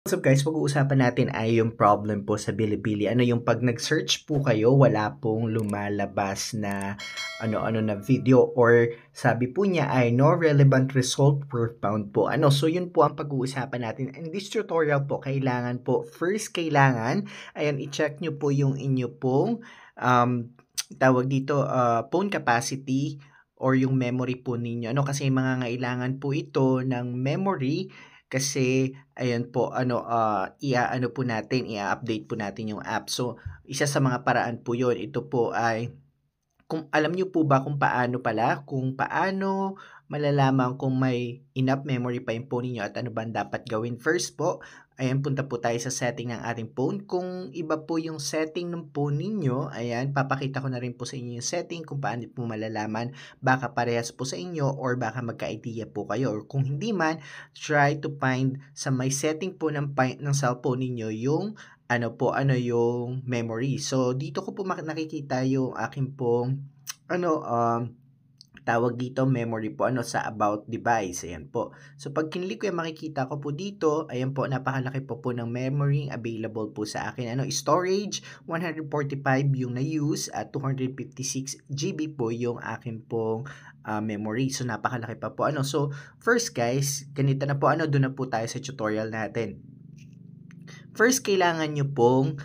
What's up guys, pag-uusapan natin ay yung problem po sa Bilibili. Ano yung pag nag-search po kayo, wala pong lumalabas na ano-ano na video or sabi po niya ay no relevant result were found po. So yun po ang pag-uusapan natin. In this tutorial po, kailangan po, first kailangan, ayan, i-check nyo po yung inyo pong tawag dito, phone capacity or yung memory po ninyo. Kasi mangangailangan po ito ng memory kasi ayan po i-aano po natin, i-update po natin yung app. So, isa sa mga paraan po 'yon. Ito po ay kung alam niyo po ba kung paano malalaman kung may enough memory pa yung phone niyo at ano ba ang dapat gawin? First po, ayan, punta po tayo sa setting ng ating phone. Kung iba po yung setting ng phone ninyo, ayan, papakita ko na rin po sa inyo yung setting kung paano po malalaman. Baka parehas po sa inyo or baka magka-idea po kayo. Or kung hindi man, try to find sa may setting po ng cellphone ninyo yung yung memory. So, dito ko po nakikita yung aking pong tawag dito, memory po, sa about device. Ayan po. So, pag kinlik ko yung makikita ko po dito, ayan po, napakalaki po ng memory available po sa akin. Storage, 145 yung na-use at 256 GB po yung akin pong memory. So, napakalaki pa po. So, first guys, ganito na po, doon na po tayo sa tutorial natin. First, kailangan nyo pong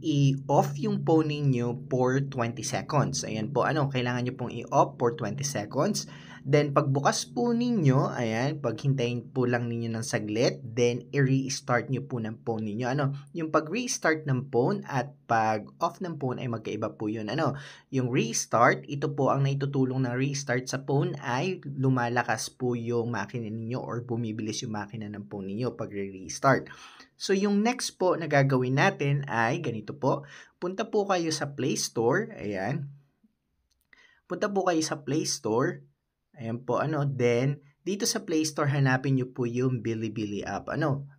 i-off yung phone ninyo for 20 seconds. Ayan po, kailangan nyo pong i-off for 20 seconds. Then, pagbukas po ninyo, ayan, paghintayin po lang ninyo ng saglit, then, i-restart nyo po ng phone ninyo. Yung pag-restart ng phone at pag-off ng phone ay magkaiba po yun. Yung restart, ito po ang naitutulong ng restart sa phone ay lumalakas po yung makina ninyo or bumibilis yung makina ng phone ninyo pag restart. So, yung next po na gagawin natin ay ganito po. Punta po kayo sa Play Store. Ayan. Punta po kayo sa Play Store. Ayan po, then, dito sa Play Store, hanapin nyo po yung Bilibili app.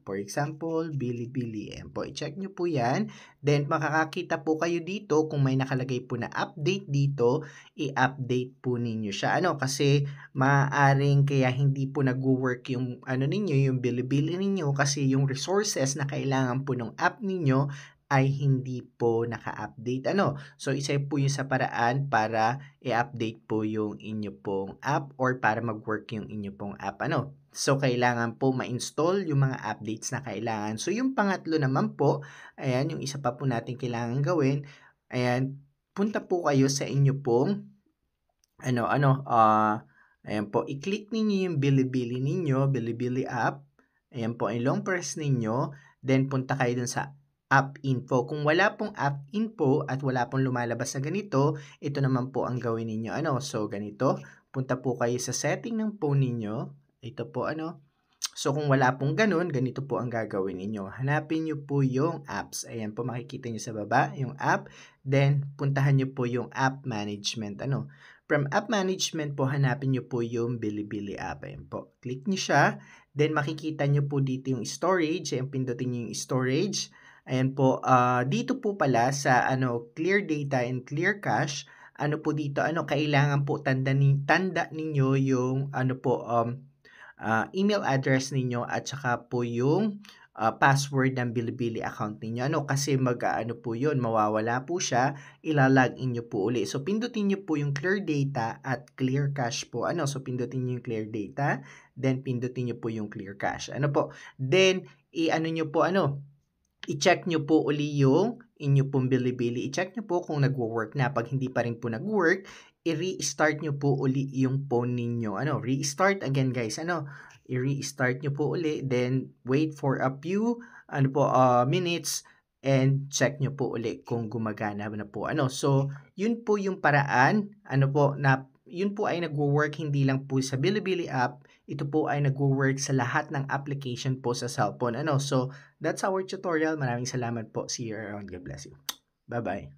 For example, Bilibili. Ayan po, i-check nyo po yan. Then, makakakita po kayo dito kung may nakalagay po na update dito, i-update po ninyo siya. Kasi maaaring kaya hindi po nag-work yung ninyo, yung Bilibili ninyo kasi yung resources na kailangan po ng app ninyo ay hindi po naka-update. So, isa po yung sa paraan para i-update po yung inyo pong app or para mag-work yung inyo pong app. So, kailangan po ma-install yung mga updates na kailangan. So, yung pangatlo naman po, ayan, yung isa pa po natin kailangan gawin, ayan, punta po kayo sa inyo pong, ayan po, i-click ninyo yung Bilibili ninyo, Bilibili app, ayan po, i-long press ninyo, then punta kayo dun sa app info. Kung wala pong app info at wala pong lumalabas na ganito, ito naman po ang gawin ninyo. So, ganito, punta po kayo sa setting ng phone ninyo. Ito po, So, kung wala pong ganun, ganito po ang gagawin ninyo. Hanapin nyo po yung apps. Ayan po, makikita nyo sa baba, yung app. Then, puntahan nyo po yung app management. From app management po, hanapin nyo po yung Bilibili app. Ayan po. Click nyo siya. Then, makikita nyo po dito yung storage. Ayan, pindutin nyo yung storage. Ayan po, dito po pala sa clear data and clear cache, po dito, kailangan po tanda ninyo yung email address ninyo at saka po yung password ng Bilibili account ninyo. Kasi po yun, mawawala po siya, ilalagin nyo po uli. So, pindutin nyo po yung clear data at clear cache po. So, pindutin nyo yung clear data, then pindutin nyo po yung clear cache. Then, nyo po, i-check nyo po uli yung inyo pong Bilibili. I-check nyo po kung nagwo-work na. Pag hindi pa rin po nag-work, i-restart nyo po uli yung phone ninyo. Restart again guys. I-restart nyo po uli. Then, wait for a few minutes and check nyo po uli kung gumagana na po. So, yun po yung paraan. Yun po ay nagwo-work hindi lang po sa Bilibili app. Ito po ay nagwo-work sa lahat ng application po sa cellphone. So, that's our tutorial. Maraming salamat po. See you around. God bless you. Bye-bye.